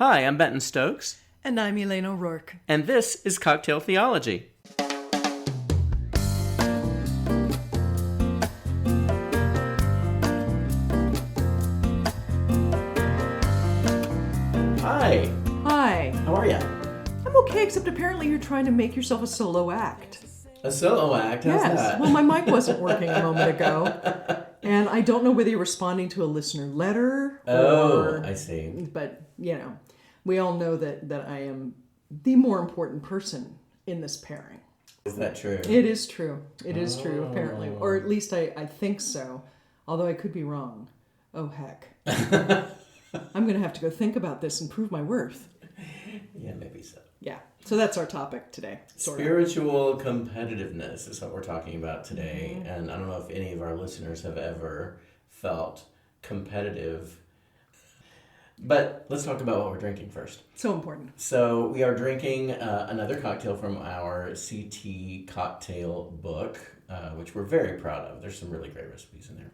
Hi, I'm Benton Stokes. And I'm Elane O'Rourke. And this is Cocktail Theology. Hi. Hi. How are you? I'm okay, except apparently you're trying to make yourself a solo act. A solo act? How's that? Well, my mic wasn't working a moment ago. And I don't know whether you're responding to a listener letter or... I see. But, we all know that I am the more important person in this pairing. Is that true? It is true. It is true, apparently. Or at least I think so. Although I could be wrong. Oh, heck. I'm going to have to go think about this and prove my worth. Yeah, maybe so. Yeah. So that's our topic today. Spiritual competitiveness is what we're talking about today. Mm-hmm. And I don't know if any of our listeners have ever felt competitive. But let's talk about what we're drinking first. So important. So we are drinking another cocktail from our CT cocktail book, which we're very proud of. There's some really great recipes in there.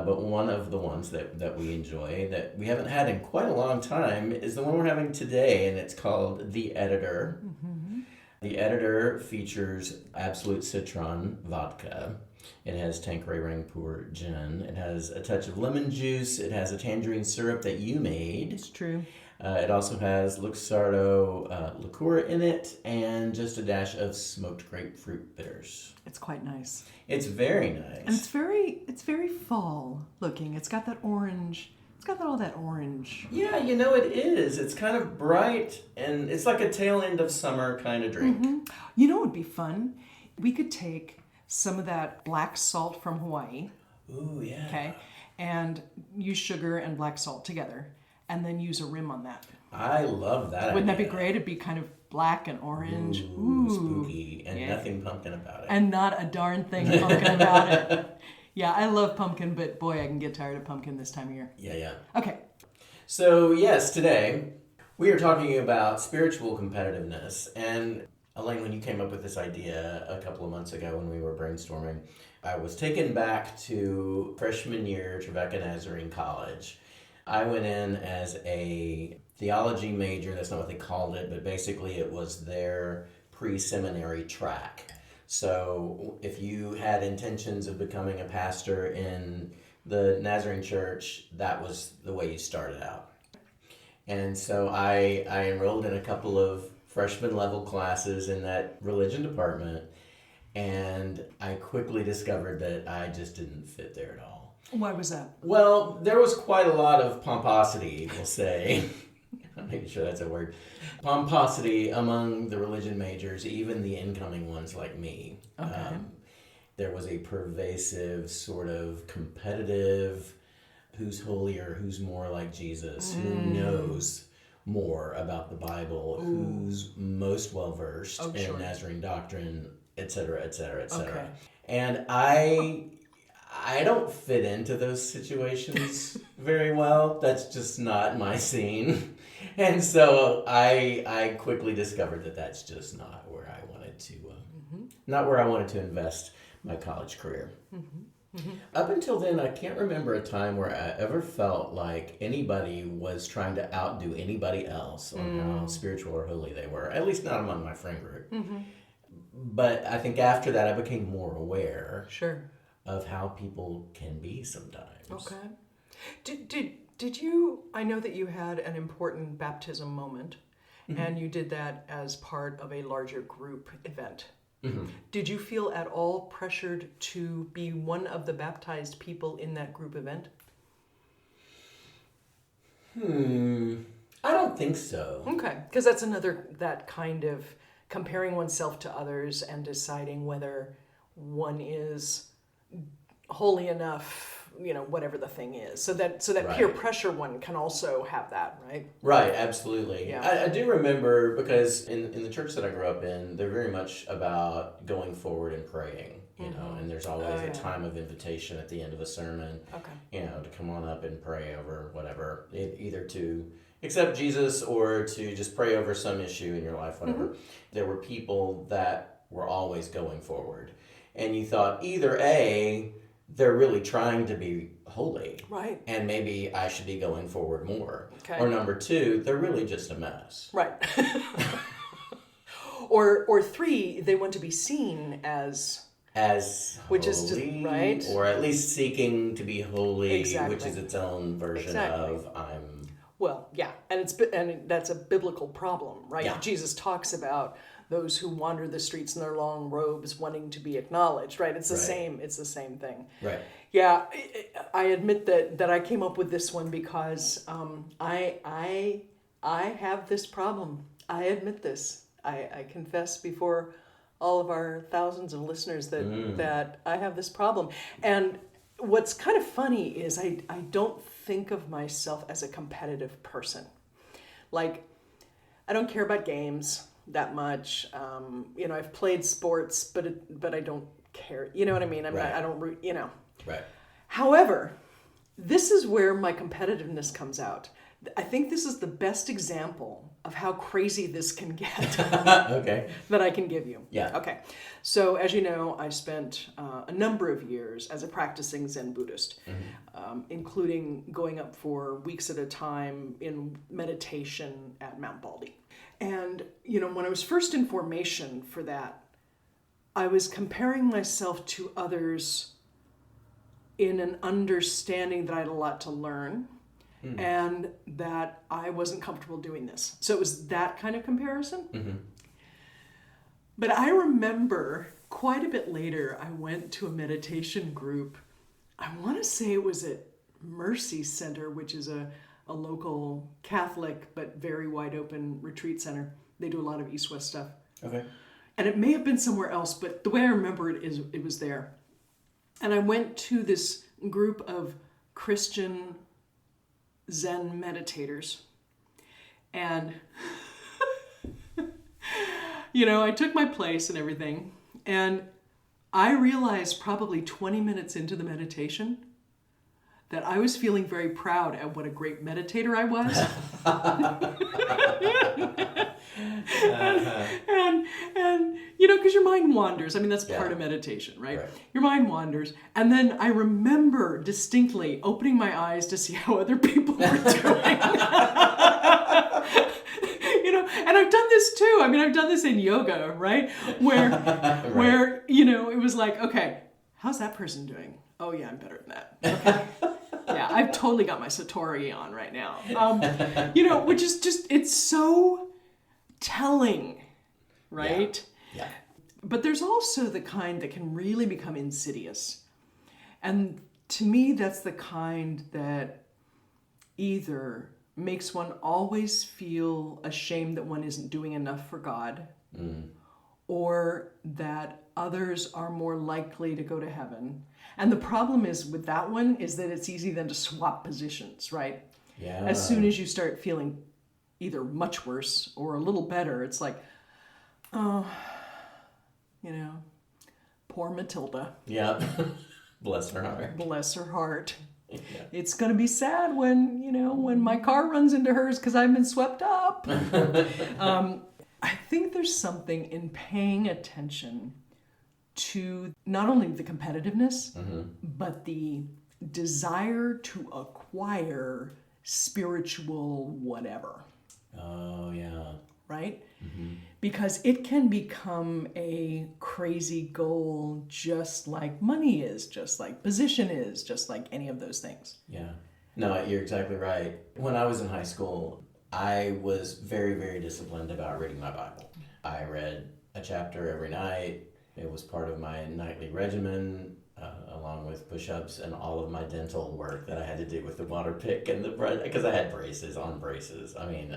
But one of the ones that we enjoy, that we haven't had in quite a long time, is the one we're having today, and it's called The Editor. Mm-hmm. The Editor features Absolute Citron vodka. It has Tanqueray Rangpur gin. It has a touch of lemon juice. It has a tangerine syrup that you made. It's true. It also has Luxardo liqueur in it and just a dash of smoked grapefruit bitters. It's quite nice. It's very nice. And it's very fall looking. It's got that orange. It's got all that orange. Yeah, it is. It's kind of bright and it's like a tail end of summer kind of drink. Mm-hmm. You know what would be fun? We could take some of that black salt from Hawaii. Ooh, yeah. Okay. And use sugar and black salt together. And then use a rim on that. I love that. Wouldn't that be great? It'd be kind of black and orange. Ooh. Spooky. And nothing pumpkin about it. And not a darn thing pumpkin about it. Yeah, I love pumpkin, but boy, I can get tired of pumpkin this time of year. Yeah. Okay. So, yes, today we are talking about spiritual competitiveness. And Elane, when you came up with this idea a couple of months ago when we were brainstorming, I was taken back to freshman year, Trevecca Nazarene College. I went in as a theology major. That's not what they called it, but basically it was their pre-seminary track. So if you had intentions of becoming a pastor in the Nazarene church, that was the way you started out. And so I enrolled in a couple of freshman level classes in that religion department, and I quickly discovered that I just didn't fit there at all. Why was that? Well, there was quite a lot of pomposity, we'll say. I'm not even sure that's a word. Pomposity among the religion majors, even the incoming ones like me. Okay. There was a pervasive sort of competitive, who's holier, who's more like Jesus, who knows more about the Bible, who's most well-versed in Nazarene doctrine, et cetera, et cetera, et cetera. Okay. And I don't fit into those situations very well. That's just not my scene. And so I quickly discovered that that's just not where I wanted to, not where I wanted to invest my college career. Mm-hmm. Mm-hmm. Up until then, I can't remember a time where I ever felt like anybody was trying to outdo anybody else on how spiritual or holy they were, at least not among my friend group. Mm-hmm. But I think after that, I became more aware of how people can be sometimes. Okay. Did you, I know that you had an important baptism moment, and you did that as part of a larger group event. Mm-hmm. Did you feel at all pressured to be one of the baptized people in that group event? I don't think so. Okay, because that's that kind of comparing oneself to others and deciding whether one is holy enough, whatever the thing is. So that peer pressure one can also have that, right? Right, absolutely. Yeah. I do remember, because in the church that I grew up in, they're very much about going forward and praying, and there's always a time of invitation at the end of a sermon, to come on up and pray over whatever, either to accept Jesus or to just pray over some issue in your life, whatever. Mm-hmm. There were people that were always going forward. And you thought either A, they're really trying to be holy. Right. And maybe I should be going forward more. Okay. Or number two, they're really just a mess. Right. Or three, they want to be seen as which is just, right? Or at least seeking to be holy, Exactly. which is its own version of I'm. Well, yeah, and that's a biblical problem, right? Yeah. Jesus talks about those who wander the streets in their long robes wanting to be acknowledged, right? It's the same. It's the same thing. Right. Yeah, I admit that I came up with this one because I have this problem. I admit this. I confess before all of our thousands of listeners that I have this problem. And what's kind of funny is I don't think of myself as a competitive person. Like, I don't care about games that much. I've played sports, but I don't care. You know what I mean? I don't, Right. However, this is where my competitiveness comes out. I think this is the best example of how crazy this can get. Okay. That I can give you. Yeah. Okay. So, as you know, I spent a number of years as a practicing Zen Buddhist, including going up for weeks at a time in meditation at Mount Baldy. And, when I was first in formation for that, I was comparing myself to others in an understanding that I had a lot to learn. And that I wasn't comfortable doing this. So it was that kind of comparison. Mm-hmm. But I remember quite a bit later, I went to a meditation group. I want to say it was at Mercy Center, which is a local Catholic but very wide open retreat center. They do a lot of East-West stuff. Okay. And it may have been somewhere else, but the way I remember it is it was there. And I went to this group of Christian Zen meditators. And, I took my place and everything. And I realized probably 20 minutes into the meditation that I was feeling very proud at what a great meditator I was. and because your mind wanders. I mean, that's part of meditation, right? Your mind wanders. And then I remember distinctly opening my eyes to see how other people were doing. And I've done this too. I mean, I've done this in yoga, right? Where, it was like, okay, how's that person doing? Oh yeah, I'm better than that. Okay. Yeah, I've totally got my Satori on right now. Which is just, it's so telling, right? Yeah. But there's also the kind that can really become insidious. And to me, that's the kind that either makes one always feel ashamed that one isn't doing enough for God, or that others are more likely to go to heaven. And the problem is with that one is that it's easy then to swap positions, right? Yeah. As soon as you start feeling either much worse or a little better, it's like, oh, poor Matilda. Yeah. Bless her heart. Bless her heart. Yeah. It's going to be sad when my car runs into hers because I've been swept up. I think there's something in paying attention to not only the competitiveness, but the desire to acquire spiritual whatever. Oh, yeah. Right? Mm-hmm. Because it can become a crazy goal just like money is, just like position is, just like any of those things. Yeah. No, you're exactly right. When I was in high school, I was very, very disciplined about reading my Bible. I read a chapter every night. It was part of my nightly regimen, along with push-ups and all of my dental work that I had to do with the water pick and the brush, because I had braces on braces. I mean,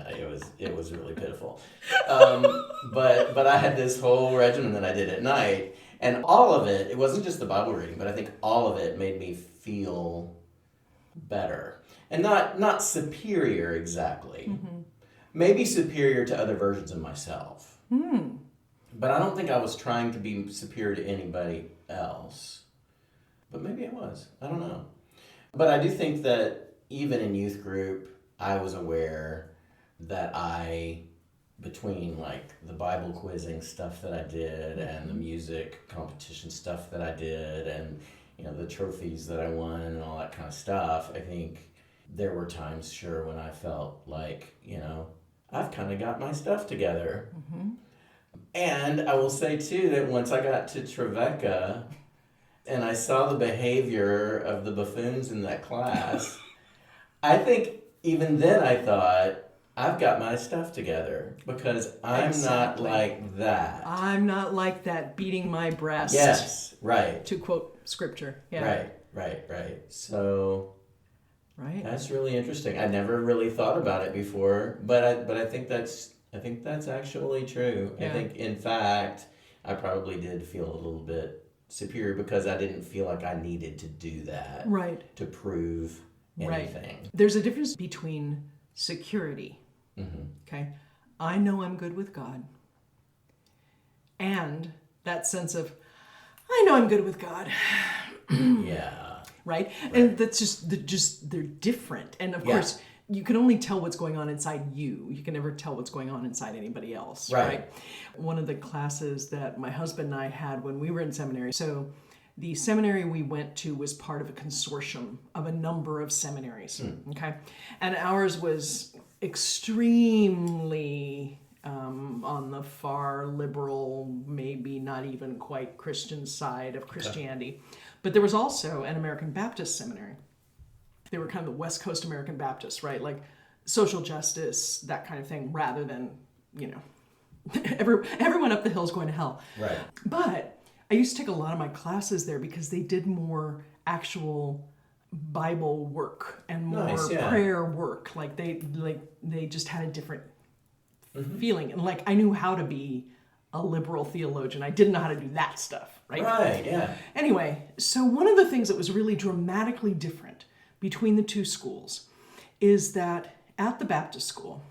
it was really pitiful. But I had this whole regimen that I did at night, and all of it wasn't just the Bible reading, but I think all of it made me feel better. And not superior exactly. Mm-hmm. Maybe superior to other versions of myself. Hmm. But I don't think I was trying to be superior to anybody else. But maybe I was. I don't know. But I do think that even in youth group, I was aware that between like the Bible quizzing stuff that I did and the music competition stuff that I did and the trophies that I won and all that kind of stuff, I think there were times, sure, when I felt like, I've kind of got my stuff together. Mm-hmm. And I will say, too, that once I got to Trevecca and I saw the behavior of the buffoons in that class, I think even then I thought, I've got my stuff together because I'm not like that. I'm not like that, beating my breast. Yes, right. To quote scripture. Yeah. Right. So right. That's really interesting. I never really thought about it before, but I think that's actually true. Yeah. I think, in fact, I probably did feel a little bit superior because I didn't feel like I needed to do that. Right. To prove anything. Right. There's a difference between security. Mm-hmm. Okay. I know I'm good with God. And that sense of, I know I'm good with God. Yeah. Right? And that's they're different. And of course, you can only tell what's going on inside you. You can never tell what's going on inside anybody else. Right? One of the classes that my husband and I had when we were in seminary. So the seminary we went to was part of a consortium of a number of seminaries. Okay. And ours was extremely on the far liberal, maybe not even quite Christian side of Christianity. But there was also an American Baptist seminary. They were kind of the West Coast American Baptists, right? Like social justice, that kind of thing, rather than, everyone up the hill is going to hell. Right. But I used to take a lot of my classes there because they did more actual Bible work and more prayer work. Like they just had a different feeling. And I knew how to be a liberal theologian. I didn't know how to do that stuff, right? Right, yeah. Anyway, so one of the things that was really dramatically different between the two schools is that at the Baptist school,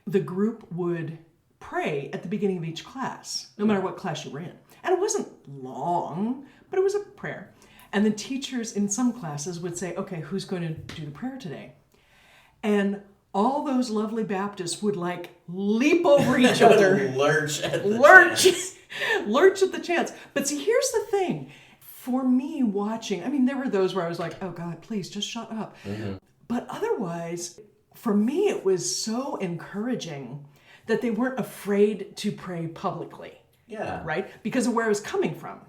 the group would pray at the beginning of each class, no matter what class you were in. And it wasn't long, but it was a prayer. And the teachers in some classes would say, okay, who's going to do the prayer today? And all those lovely Baptists would leap over each other. Lurch at the chance. But see, here's the thing. For me watching, there were those where I was like, oh God, please just shut up. Mm-hmm. But otherwise, for me, it was so encouraging that they weren't afraid to pray publicly. Yeah. Right? Because of where I was coming from.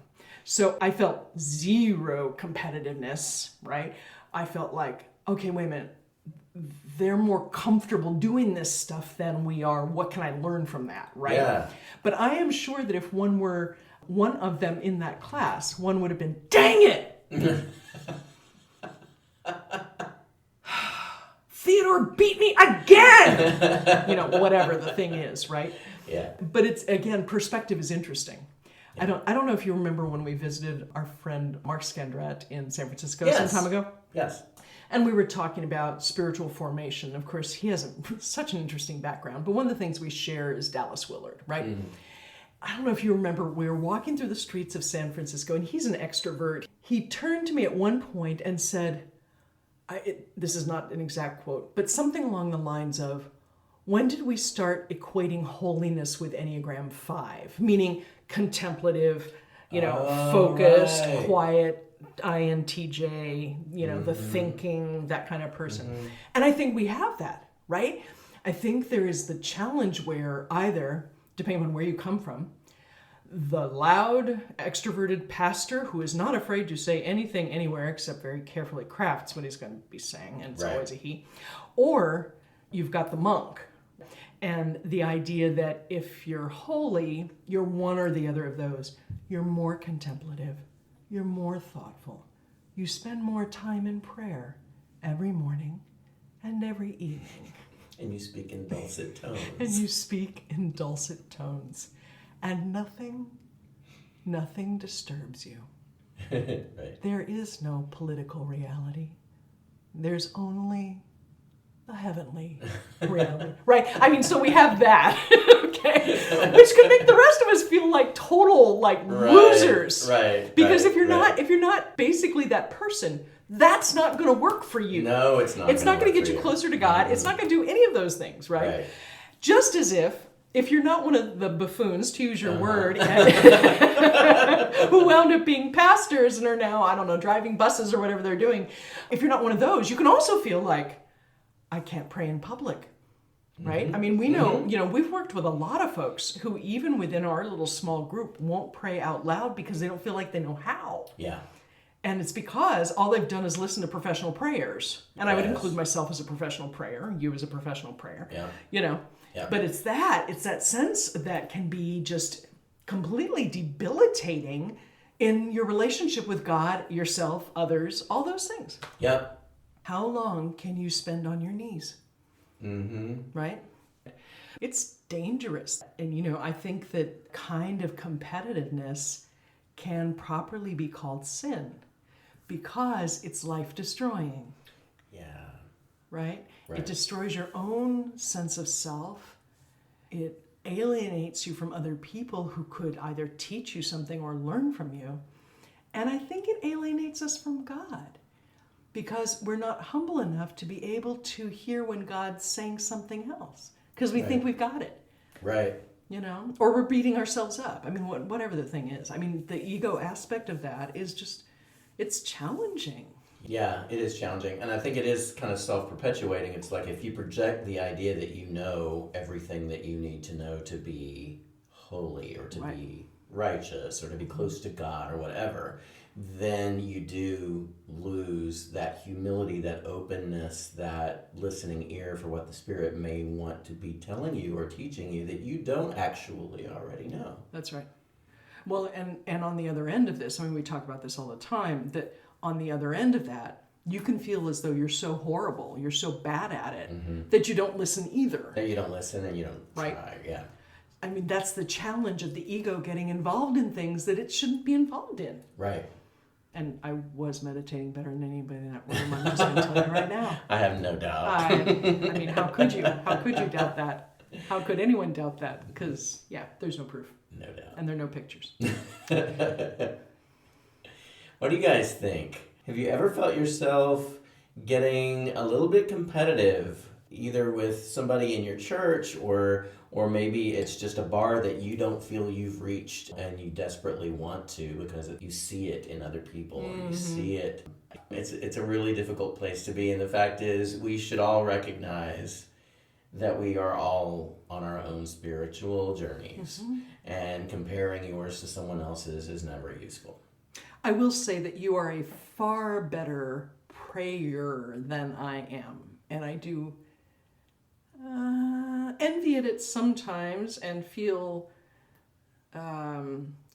So I felt zero competitiveness, right? I felt like, okay, wait a minute. They're more comfortable doing this stuff than we are. What can I learn from that, right? Yeah. But I am sure that if one were one of them in that class, one would have been, dang it! Theodore beat me again! Whatever the thing is, right? Yeah. But it's, again, perspective is interesting. Yeah. I don't know if you remember when we visited our friend Mark Skendrat in San Francisco some time ago. Yes. And we were talking about spiritual formation. Of course, he has such an interesting background, but one of the things we share is Dallas Willard, right? Mm-hmm. I don't know if you remember, we were walking through the streets of San Francisco, and he's an extrovert. He turned to me at one point and said, this is not an exact quote, but something along the lines of, when did we start equating holiness with Enneagram 5? Meaning contemplative, focused, quiet, INTJ, the thinking, that kind of person. Mm-hmm. And I think we have that, right? I think there is the challenge where either, depending on where you come from, the loud, extroverted pastor who is not afraid to say anything anywhere except very carefully crafts what he's going to be saying, and it's always a he, or you've got the monk. And the idea that if you're holy, you're one or the other of those. You're more contemplative. You're more thoughtful. You spend more time in prayer every morning and every evening. And you speak in dulcet tones. And nothing disturbs you. Right. There is no political reality. There's only the heavenly reality. Right? So we have that. Okay? Which could make the rest of us feel like total losers. Right. Because if you're not basically that person, that's not going to work for you. No, it's not. It's not going to get you closer to God. Mm-hmm. It's not going to do any of those things, right? Just as if if you're not one of the buffoons, to use your word, who wound up being pastors and are now, I don't know, driving buses or whatever they're doing, if you're not one of those, you can also feel like, I can't pray in public, right? I mean, we know, we've worked with a lot of folks who even within our little small group won't pray out loud because they don't feel like they know how. Yeah. And it's because all they've done is listen to professional prayers. And I would Yes. include myself as a professional prayer, you as a professional prayer, Yeah. Yeah. But it's that sense that can be just completely debilitating in your relationship with God, yourself, others, all those things. Yep. How long can you spend on your knees? Right? It's dangerous. And, I think that kind of competitiveness can properly be called sin because it's life-destroying. Yeah. Right? Right. It destroys your own sense of self. It alienates you from other people who could either teach you something or learn from you. And I think it alienates us from God because we're not humble enough to be able to hear when God's saying something else because we think we've got it. Right. Or we're beating ourselves up. I mean, whatever the thing is. I mean, the ego aspect of that is just, it's challenging. Yeah, it is challenging. And I think it is kind of self-perpetuating. It's like if you project the idea that you know everything that you need to know to be holy or to be righteous or to be close to God or whatever, then you do lose that humility, that openness, that listening ear for what the Spirit may want to be telling you or teaching you that you don't actually already know. That's right. Well, and on the other end of this, I mean, we talk about this all the time, that on the other end of that, you can feel as though you're so horrible, you're so bad at it, that you don't listen either. That you don't listen and you don't try. Yeah. I mean, that's the challenge of the ego getting involved in things that it shouldn't be involved in. Right. And I was meditating better than anybody in that room. I'm just going to tell you right now. I have no doubt. I mean, how could you? How could you doubt that? How could anyone doubt that? Because, there's no proof. No doubt. And there are no pictures. What do you guys think? Have you ever felt yourself getting a little bit competitive, either with somebody in your church or maybe it's just a bar that you don't feel you've reached and you desperately want to because you see it in other people or you see it. It's a really difficult place to be, and the fact is we should all recognize that we are all on our own spiritual journeys, and comparing yours to someone else's is never useful. I will say that you are a far better prayer than I am, and I do envy it sometimes and feel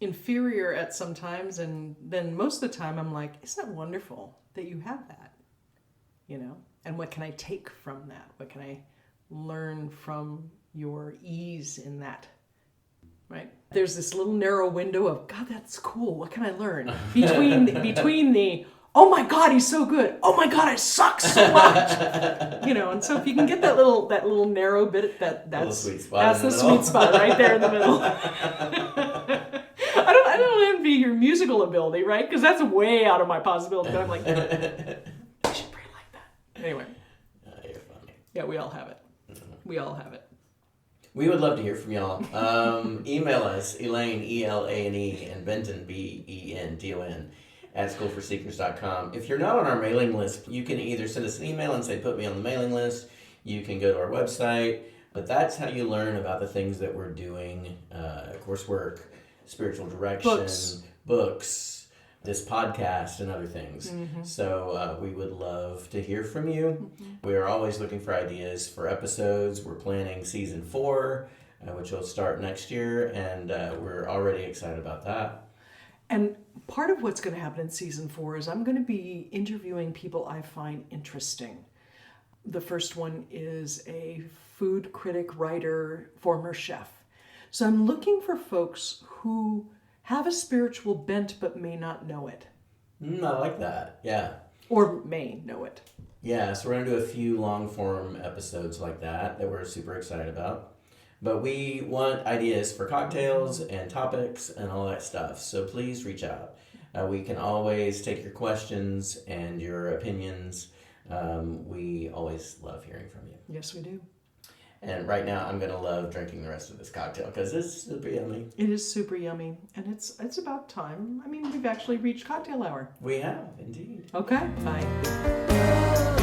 inferior at sometimes, and then most of the time I'm like, isn't it wonderful that you have that? And what can I take from that? What can I learn from your ease in that? Right? There's this little narrow window of, God, that's cool. What can I learn? Between the, oh my God, he's so good. Oh my God, I suck so much. And so if you can get that little narrow bit, that's sweet spot. That's the sweet spot right there in the middle. I don't envy your musical ability, right? Because that's way out of my possibility. But I'm like, I should pray like that. Anyway. You're funny. Yeah, we all have it. We all have it. We would love to hear from y'all. Email us, Elane, E-L-A-N-E, and Benton, B-E-N-T-O-N, at schoolforseekers.com. If you're not on our mailing list, you can either send us an email and say, put me on the mailing list. You can go to our website. But that's how you learn about the things that we're doing, coursework, spiritual direction, books, this podcast, and other things. So we would love to hear from you. We are always looking for ideas for episodes. We're planning season 4, which will start next year, and we're already excited about that. And part of what's going to happen in season 4 is I'm going to be interviewing people I find interesting. The first one is a food critic, writer, former chef. So I'm looking for folks who have a spiritual bent but may not know it. I like that, yeah. Or may know it. Yeah, so we're going to do a few long-form episodes like that we're super excited about. But we want ideas for cocktails and topics and all that stuff, so please reach out. We can always take your questions and your opinions. We always love hearing from you. Yes, we do. And right now, I'm going to love drinking the rest of this cocktail because it's super yummy. It is super yummy, and it's about time. I mean, we've actually reached cocktail hour. We have, indeed. Okay, bye.